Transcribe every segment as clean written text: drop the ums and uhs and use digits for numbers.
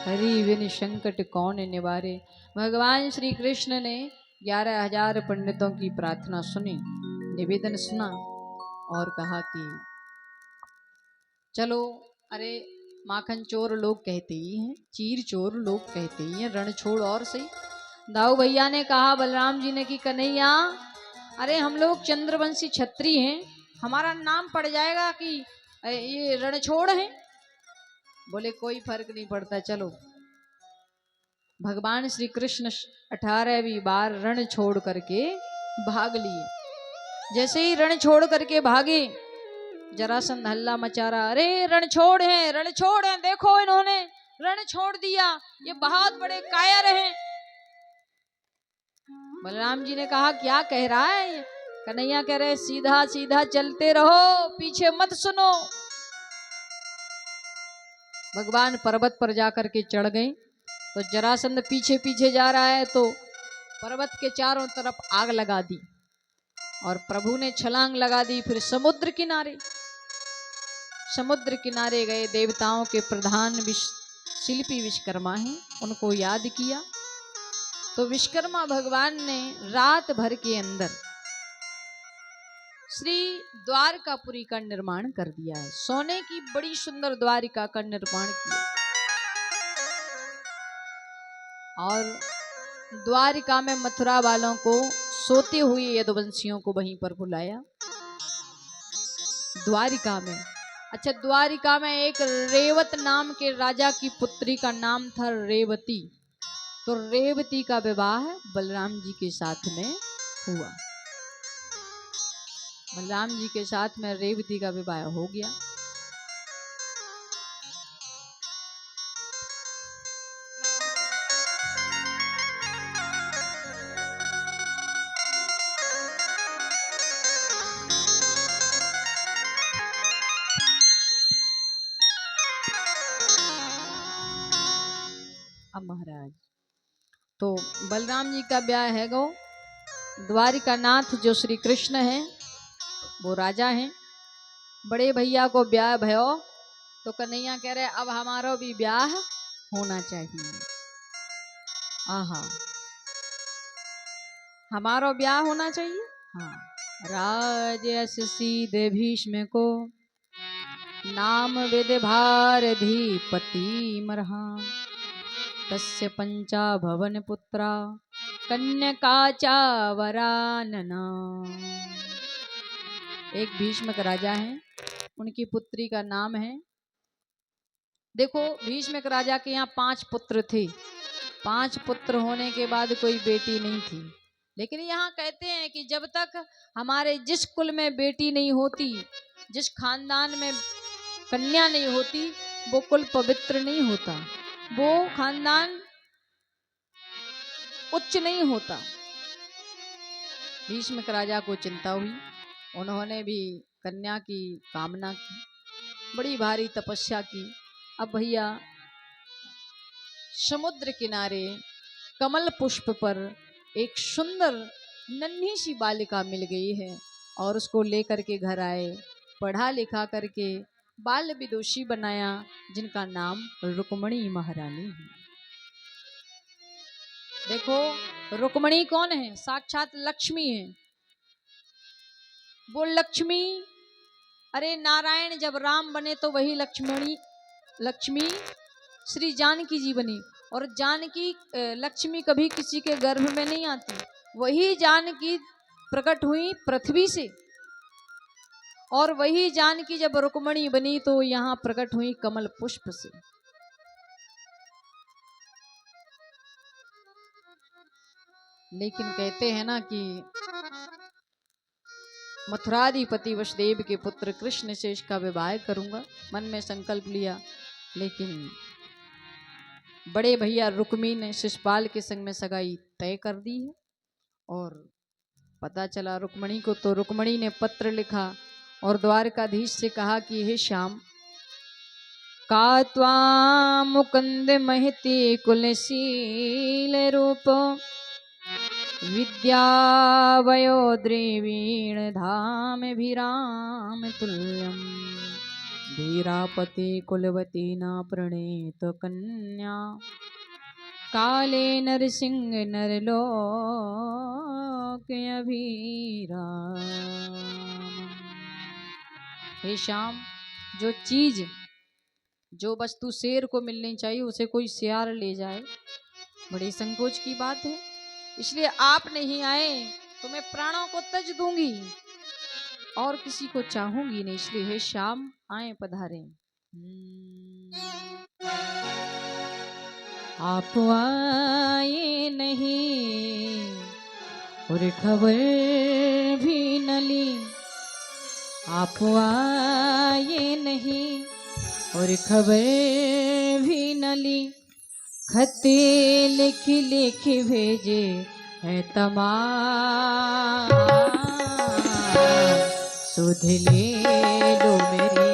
Hari win संकट कौन निवारे। भगवान श्री कृष्ण ने 11,000 पंडितों की प्रार्थना सुनी, निवेदन सुना और कहा कि चलो, अरे माखन चोर लोग कहते ही हैं, चीर चोर लोग कहते ही हैं, रण छोड़ और सही। दाऊ भैया ने कहा बलराम जी ने कि कन्हैया, अरे हम लोग चंद्रवंशी छत्री हैं, हमारा नाम पड़ जाएगा कि ये रणछोड़ हैं। बोले कोई फर्क नहीं पड़ता, चलो। भगवान श्री कृष्ण 18वीं बार रण छोड़ करके भाग लिए। जैसे ही रण छोड़ करके भागे, जरासंध हल्ला मचा रहा, अरे रणछोड़ हैं, रणछोड़ हैं, देखो इन्होंने रण छोड़ दिया, ये बहुत बड़े कायर हैं। बलराम जी ने कहा क्या कह रहा है? कन्हैया कह रहे सीधा सीधा चलते रहो, पीछे मत सुनो। भगवान पर्वत पर जाकर के चढ़ गए, तो जरासंध पीछे पीछे जा रहा है, तो पर्वत के चारों तरफ आग लगा दी और प्रभु ने छलांग लगा दी। फिर समुद्र किनारे गए, देवताओं के प्रधान शिल्पी विश्वकर्मा हैं, उनको याद किया। तो विश्वकर्मा भगवान ने रात भर के अंदर श्री द्वारकापुरी का निर्माण कर दिया है। सोने की बड़ी सुंदर द्वारिका का निर्माण किया और द्वारिका में मथुरा वालों को, सोते हुए यदुवंशियों को वहीं पर बुलाया। द्वारिका में, अच्छा, द्वारिका में एक रेवत नाम के राजा की पुत्री का नाम था रेवती। तो रेवती का विवाह बलराम जी के साथ में हुआ। बलराम जी के साथ में रेवती का विवाह हो गया। अब महाराज, तो बलराम जी का ब्याह है गो, द्वारिका नाथ जो श्री कृष्ण हैं वो राजा हैं। बड़े भैया को ब्याह भयो, तो कन्हैया कह रहे अब हमारा भी ब्याह होना चाहिए। आहा, हमारा ब्याह होना चाहिए। हाँ, राजस सीधे भीष्म को, नाम विद भारधीपति मरहा, तस्य पंचा भवन पुत्रा, कन्यका चावरानना। एक भीष्मक राजा हैं, उनकी पुत्री का नाम है, देखो भीष्मक राजा के यहाँ 5 पुत्र थे। 5 पुत्र होने के बाद कोई बेटी नहीं थी, लेकिन यहाँ कहते हैं कि जब तक हमारे जिस कुल में बेटी नहीं होती, जिस खानदान में कन्या नहीं होती, वो कुल पवित्र नहीं होता, वो खानदान उच्च नहीं होता। भीष्मक राजा को चिंता हुई, उन्होंने भी कन्या की कामना की, बड़ी भारी तपस्या की। अब भैया समुद्र किनारे कमल पुष्प पर एक सुंदर नन्ही सी बालिका मिल गई है और उसको लेकर के घर आए, पढ़ा लिखा करके बाल विदुषी बनाया, जिनका नाम रुक्मणी महारानी है। देखो रुक्मणी कौन है? साक्षात लक्ष्मी है। वो लक्ष्मी, अरे नारायण जब राम बने तो वही लक्ष्मी श्री जानकी जी बनी, और जानकी लक्ष्मी कभी किसी के गर्भ में नहीं आती, वही जानकी प्रकट हुई पृथ्वी से, और वही जानकी जब रुक्मणी बनी तो यहाँ प्रकट हुई कमल पुष्प से। लेकिन कहते हैं ना कि मथुराधिपति वसुदेव के पुत्र कृष्ण से इसका विवाह करूंगा, मन में संकल्प लिया, लेकिन बड़े भैया रुक्मी ने शिशुपाल के संग में सगाई तय कर दी है। और पता चला रुक्मणी को, तो रुक्मणी ने पत्र लिखा और द्वारकाधीश से कहा कि हे श्याम, का त्वां मुकुंद महति कुलशील रूप, विद्या वयो द्रवीण धाम विराम तुल्यम, वीरापति कुलवती न प्रणीत कन्या काले नरसिंह नरलोक अभिराम। हे श्याम, जो चीज जो वस्तु शेर को मिलनी चाहिए उसे कोई सियार ले जाए, बड़ी संकोच की बात है। इसलिए आप नहीं आए तो मैं प्राणों को तज दूंगी और किसी को चाहूंगी नहीं। इसलिए हे श्याम आए पधारे। आप आए नहीं और खबर भी न ली, आप आए नहीं और खबर भी न ली, खत लिख लिख भेजे है तमाम, सुध ले लो मेरी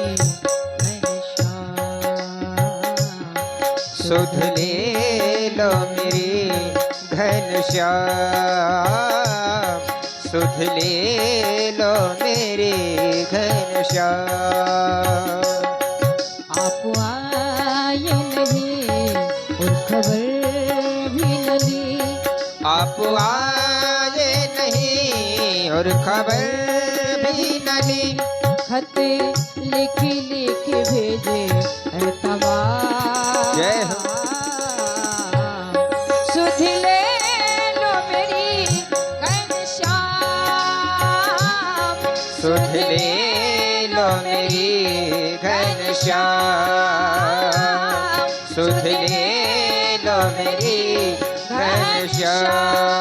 सुध ले लो मेरी घनश्याम, सुध ले लो मेरी घनश्याम। आप आए नहीं और खबर भी न ली, आप आए नहीं और खबर भी न ली, खत लिख लिख भेजे है तमाम, जय हो। सुध ले लो मेरी घनश्याम, सुध ले लो मेरी घनश्याम, सुध ले लो मेरी घनश्याम।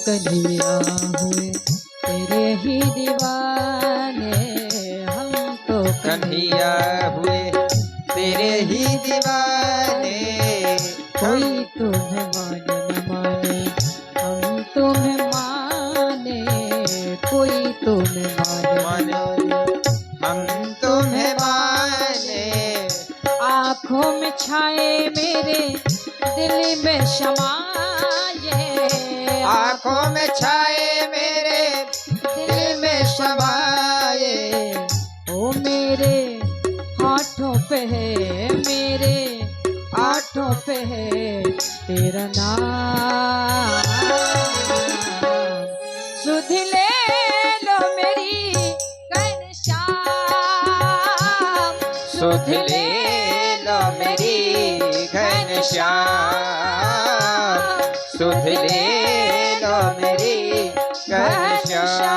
कन्हैया हुए तेरे ही दीवाने, हम तो कन्हैया हुए तेरे ही दीवाने, कोई तुम्हें माने न माने हम तुम्हें माने, कोई तुम्हें माने हम तुम्हें माने। आँखों में छाए मेरे दिल में समाये, आँखों में छाए मेरे दिल में समाये, ओ मेरे हाथों पे है, मेरे हाथों पे है तेरा नाम, सुध ले लो मेरी घनश्याम, सुध ले लो मेरी घनश्याम, सुध ले लो मेरी घनश्याम।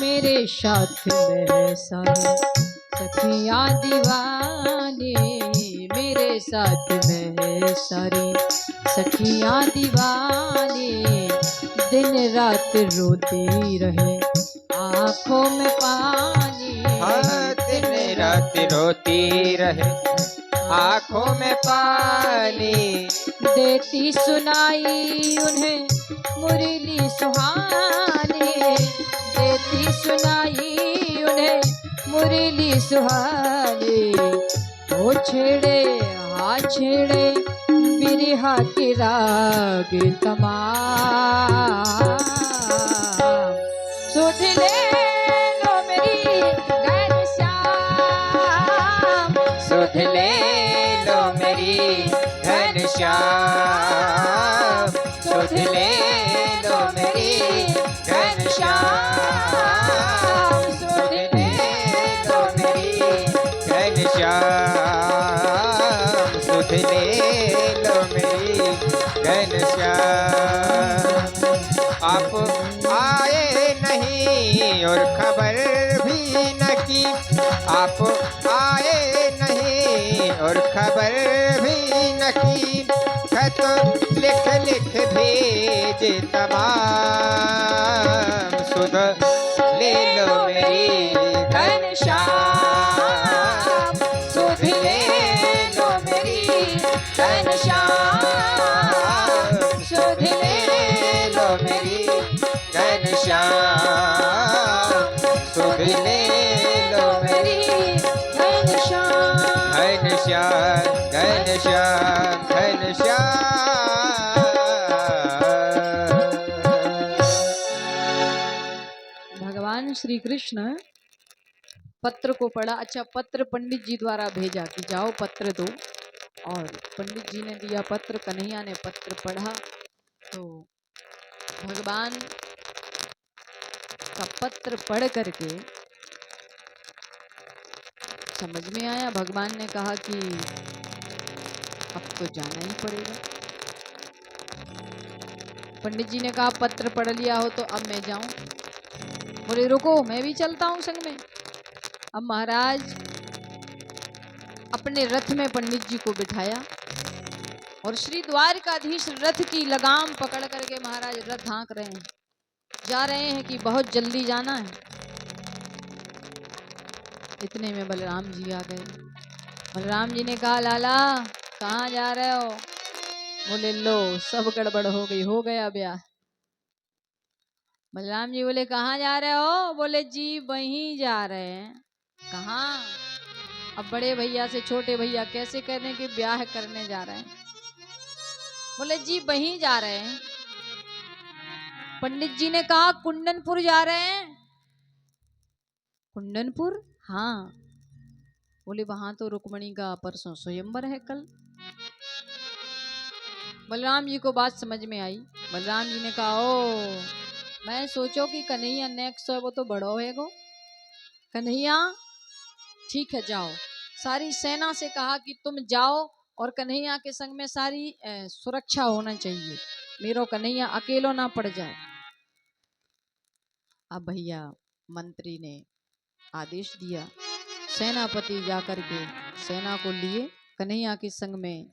मेरे साथ में सारी सखियाँ दीवानी, मेरे साथ में सारी सखियाँ दीवानी, दिन रात रोती रहे आँखों में पानी, हाँ दिन रात रोती रहे आँखों में पानी, देती सुनाई उन्हें मुरली सुहानी, देती सुनाई उन्हें मुरली सुहानी, ओ छेड़े हाँ छेड़े बिरहा के राग तमाम, सुध ले लो मेरी घनश्याम, सुध ले लो मेरी घनश्याम, सुध ले लो मेरी घनश्याम, सुध ले लो मेरी घनश्याम, सुध ले लो मेरी घनश्याम। आप आए नहीं और खबर भी न की, आप आए नहीं और खबर भी न की, खत लिख लिख भेजे तमाम, सुध ले लो मेरी घनश्याम, सुध ले लो मेरी घनश्याम, सुध ले लो मेरी घनश्याम, सुध ले लो मेरी घनश्याम, घनश्याम, घनश्याम, घनश्याम। भगवान श्री कृष्ण पत्र को पढ़ा। अच्छा, पत्र पंडित जी द्वारा भेजा कि जाओ पत्र दो, और पंडित जी ने दिया पत्र, कन्हैया ने पत्र पढ़ा तो भगवान का पत्र पढ़ करके समझ में आया। भगवान ने कहा कि अब तो जाना ही पड़ेगा। पंडित जी ने कहा पत्र पढ़ लिया हो तो अब मैं जाऊं? बोले रुको, मैं भी चलता हूं संग में। अब महाराज अपने रथ में पंडित जी को बिठाया और श्री द्वारकाधीश रथ की लगाम पकड़ करके महाराज रथ हाँक रहे हैं, जा रहे हैं कि बहुत जल्दी जाना है। इतने में बलराम जी आ गए। बलराम जी ने कहा लाला कहाँ जा रहे हो? बोले लो सब गड़बड़ हो गई, हो गया ब्याह। बलराम जी बोले कहाँ जा रहे हो? बोले जी वहीं जा रहे हैं। कहाँ? अब बड़े भैया से छोटे भैया कैसे कह दें कि ब्याह करने जा रहे हैं? बोले जी वहीं जा रहे हैं। पंडित जी ने कहा कुंदनपुर जा रहे हैं। कुंदनपुर? हाँ। बोले वहां तो रुक्मणी का परसों स्वयंवर है कल। बलराम जी को बात समझ में आई। बलराम जी ने कहा ओ, मैं सोचो कि कन्हैया नेक्स्ट है वो तो बड़ो है गो। कन्हैया ठीक है जाओ। सारी सेना से कहा कि तुम जाओ और कन्हैया के संग में सारी सुरक्षा होना चाहिए, मेरो कन्हैया अकेलो ना पड़ जाए। अब भैया मंत्री ने आदेश दिया, सेनापति जाकर के सेना को लिए कन्हैया के संग में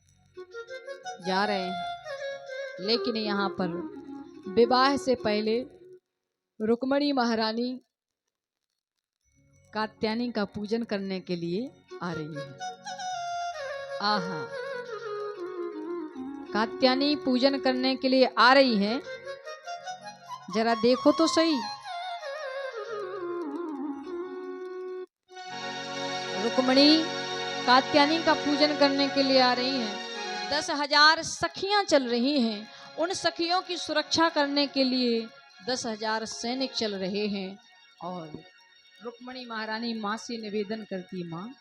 जा रहे हैं। लेकिन यहाँ पर विवाह से पहले रुक्मणी महारानी कात्यायनी का पूजन करने के लिए आ रही है। आहा, कात्यायनी पूजन करने के लिए आ रही है। जरा देखो तो सही, रुक्मणी कात्यायनी का पूजन करने के लिए आ रही हैं। 10,000 सखियां चल रही हैं। उन सखियों की सुरक्षा करने के लिए 10,000 सैनिक चल रहे हैं। और रुक्मणी महारानी माँ से निवेदन करती, माँ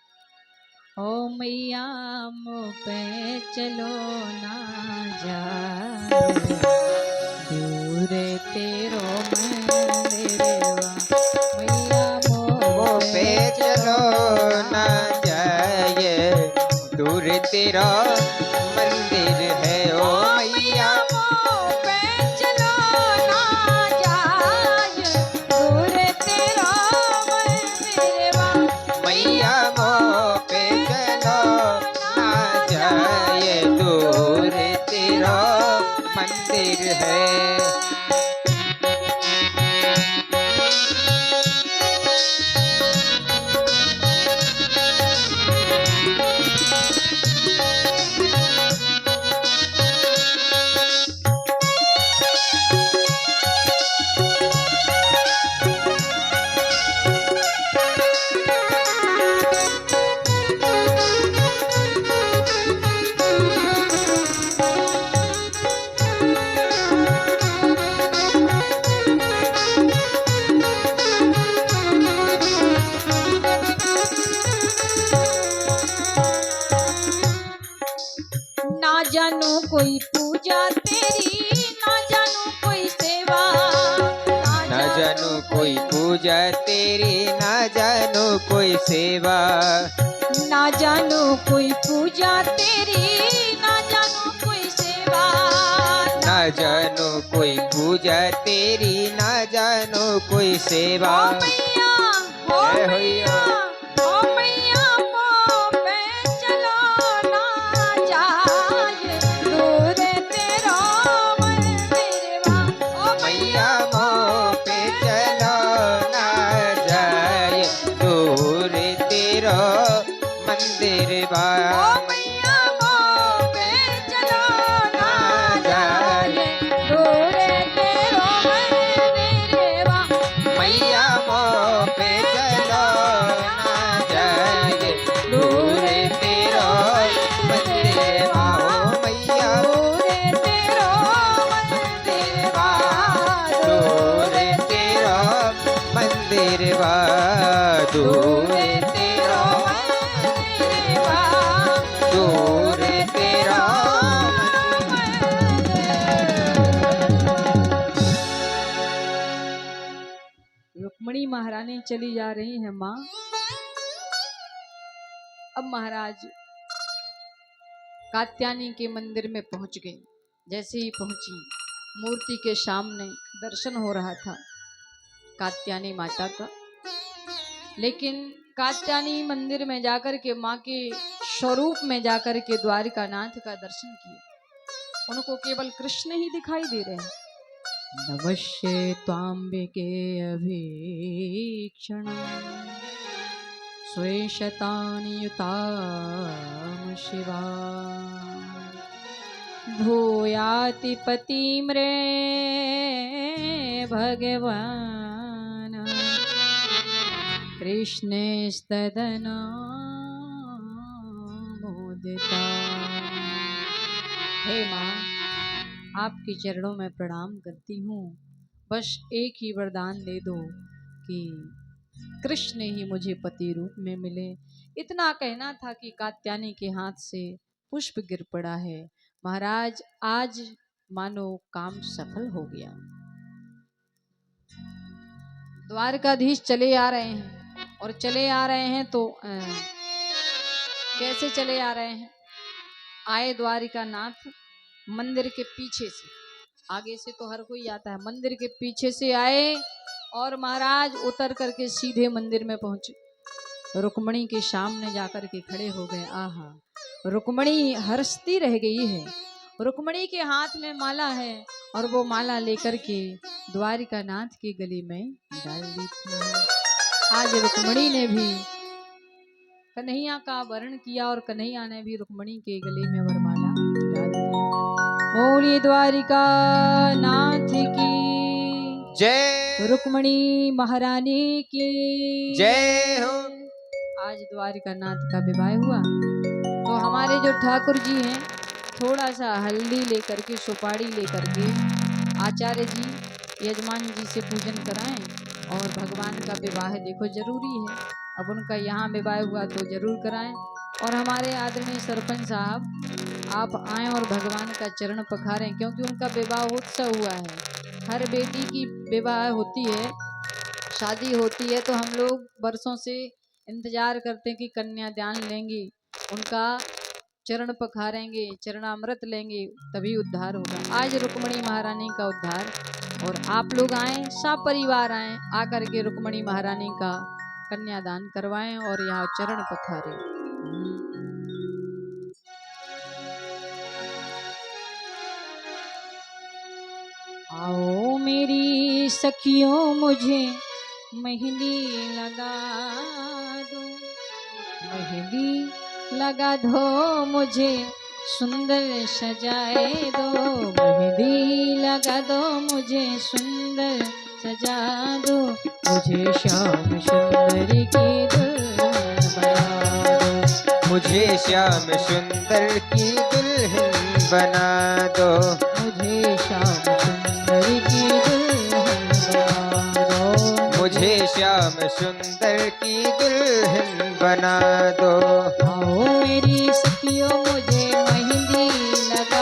ओ मैया मुँह पे चलो ना जा, दूर तेरो मंदिरवा, मैया मुँह पे चलो ना जाए, दूर तेरा मंदिर है ओ मैया। मुँह पे चलो ना जाए, दूर तेरा मंदिरवा, मैया मुँह पे चलो ना जाए, दूर तेरा मंदिर है। जानू कोई पूजा तेरी, ना जानू कोई सेवा, ना जानू कोई पूजा तेरी, ना जानू कोई सेवा, ना जानू कोई पूजा तेरी, ना जानू कोई सेवा, ना जानू कोई पूजा तेरी, ना जानू कोई सेवा। ओ मैया, ओ जय मैया, ओ मैया मोह पे चलो ना जाए दूर तेरा मंदिरवा। ओ मैया मोह पे चलो ना जाए दूर तेरा मंदिर बा। ओ मैया मोह पे चलो ना जाए दूर तेरा मंदिरवा। मैया मोह पे चलो ना जाए दूर तेरा मंदिर बा। ओ मैया दूर तेरा मंदिरवा, दूर तेरा मंदिर बा, दूर तेरा मंदिरवा, दूर तेरा। रुक्मणी महारानी चली जा रही है माँ। अब महाराज कात्यायनी के मंदिर में पहुंच गए। जैसे ही पहुंची, मूर्ति के सामने दर्शन हो रहा था कात्यायनी माता का। लेकिन कात्यायनी मंदिर में जाकर के माँ के स्वरूप में जाकर के द्वारिकानाथ का दर्शन किया। उनको केवल कृष्ण ही दिखाई दे रहे हैं। नमस्ये त्वाम्बिके अभीक्षण स्वेशतानि युतां शिवा भूयाति पतिम्रे भगवान् कृष्णेस्तदना मोदिता। हे माँ, आपके चरणों में प्रणाम करती हूँ। बस एक ही वरदान दे दो कि कृष्ण ही मुझे पति रूप में मिले। इतना कहना था कि कात्यायनी के हाथ से पुष्प गिर पड़ा है। महाराज, आज मानो काम सफल हो गया। द्वारकाधीश चले आ रहे हैं, और चले आ रहे हैं तो कैसे चले आ रहे हैं? आए द्वारिकानाथ मंदिर के पीछे से, आगे से तो हर कोई आता है, मंदिर के पीछे से आए और महाराज उतर करके सीधे मंदिर में पहुंचे। रुक्मणी के सामने जाकर के खड़े हो गए। आहा, रुक्मणी हर्षती रह गई है। रुक्मणी के हाथ में माला है और वो माला लेकर के द्वारिकानाथ के गले में डाल दी थी। आज रुक्मणी ने भी कन्हैया का वर्ण किया और कन्हैया ने भी रुक्मणी के गले में वरमाला डाल दी। बोलिए द्वारिका नाथ की जय, रुक्मणी महारानी की जय हो। आज द्वारिका नाथ का विवाह हुआ तो हमारे जो ठाकुर जी हैं, थोड़ा सा हल्दी लेकर के, सुपारी लेकर के आचार्य जी यजमान जी से पूजन कराएं और भगवान का विवाह देखो जरूरी है। अब उनका यहाँ विवाह हुआ तो जरूर कराएं। और हमारे आदरणीय सरपंच साहब, आप आएं और भगवान का चरण पखारें, क्योंकि उनका विवाह उत्सव हुआ है। हर बेटी की विवाह होती है, शादी होती है, तो हम लोग वर्षों से इंतजार करते हैं कि कन्यादान लेंगे, उनका चरण पखारेंगे, चरणामृत लेंगे, तभी उद्धार होगा। आज रुक्मणी महारानी का उद्धार, और आप लोग आए, सब परिवार आए, आकर के रुक्मणी महारानी का कन्यादान करवाएं और यहाँ चरण पखारें। आओ मेरी सखियों मुझे मेहंदी लगा दो, मेहंदी लगा दो मुझे सुंदर सजाए दो, मेहंदी लगा दो मुझे सुंदर सजा दो, मुझे श्याम सुंदर की दुल्हन बना दो, मुझे श्याम सुंदर की दुल्हन बना दो, मुझे श्याम सुंदर की दुल्हन बना दो, मुझे श्याम सुंदर की दुल्हन बना दो। आओ मेरी सखियों मुझे मेहंदी लगा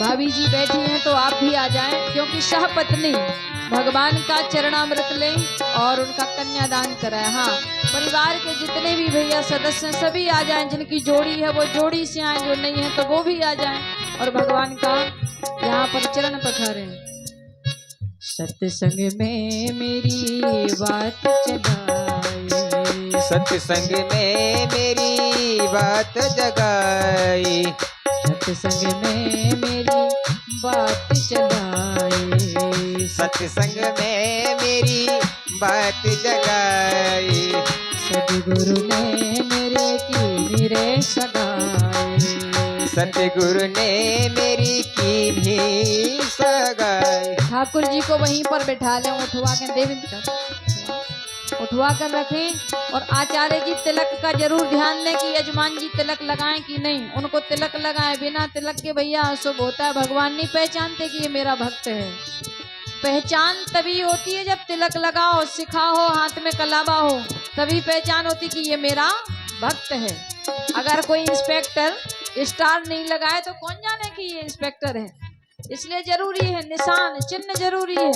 भाभी जी बैठी हैं तो आप भी आ जाएं, क्योंकि सहपत्नी भगवान का चरणामृत लें और उनका कन्यादान कराएं। हाँ, परिवार के जितने भी भैया सदस्य हैं सभी आ जाएं, जिनकी जोड़ी है वो जोड़ी से आए, जो नहीं है तो वो भी आ जाएं और भगवान का यहाँ पर चरण पखारें। सत्संग में मेरी बात चलाए, सत्संग में मेरी बात जगाई, सत्संग में मेरी बात चलाए, सत्संग में मेरी बात जगाई, सतगुरु ने मेरे की रे सगाई, सतगुरु ने मेरी कीन्ही सगाई। ठाकुर जी को वहीं पर बैठा लें, उठवा के देवेंद्र उठवा कर रखें और आचार्य जी तिलक का जरूर ध्यान दें कि यजमान जी तिलक लगाएं कि नहीं। उनको तिलक लगाएं, बिना तिलक के भैया अशुभ होता है, भगवान नहीं पहचानते कि ये मेरा भक्त है। पहचान तभी होती है जब तिलक लगाओ, सिखाओ, हाथ में कलावा हो, तभी पहचान होती कि ये मेरा भक्त है। अगर कोई इंस्पेक्टर स्टार नहीं लगाए तो कौन जाने कि ये इंस्पेक्टर है। इसलिए जरूरी है, निशान चिन्ह जरूरी है।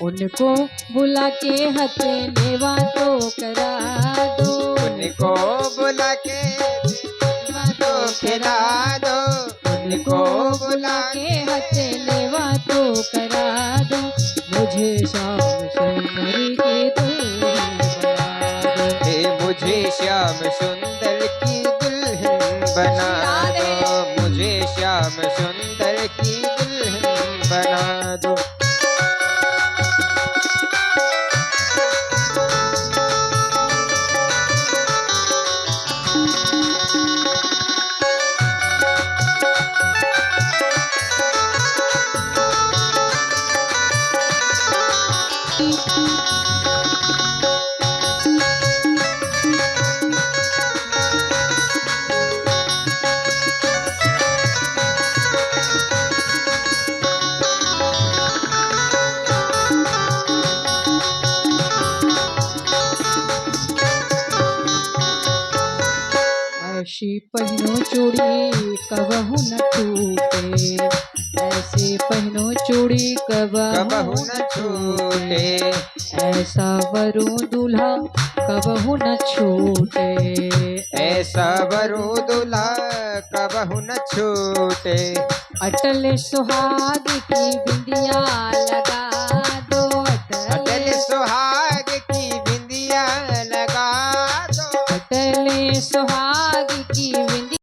उनको बुला के हथेलेवा तो करा दो, उनको बुला के तो खिला दो, उनको बुला के हथेलेवा तो करा दो, मुझे श्याम सुंदर की दुल्हन बना दो, मुझे श्याम सुंदर की दुल्हन बना दो, मुझे श्याम सुंदर की दुल्हन बना दो। ऐसी पहनो चूड़ी कबहू न टूटे, ऐसी पहनो चूड़ी कबहू न छूटे, ऐसा वरु दूल्हा कबहू न छूटे, ऐसा वरु दूल्हा कबहू न छूटे। अटल सुहाग की बिंदिया लगा दो, अटल सुहाग की बिंदिया लगा दो, अटल सुहाग की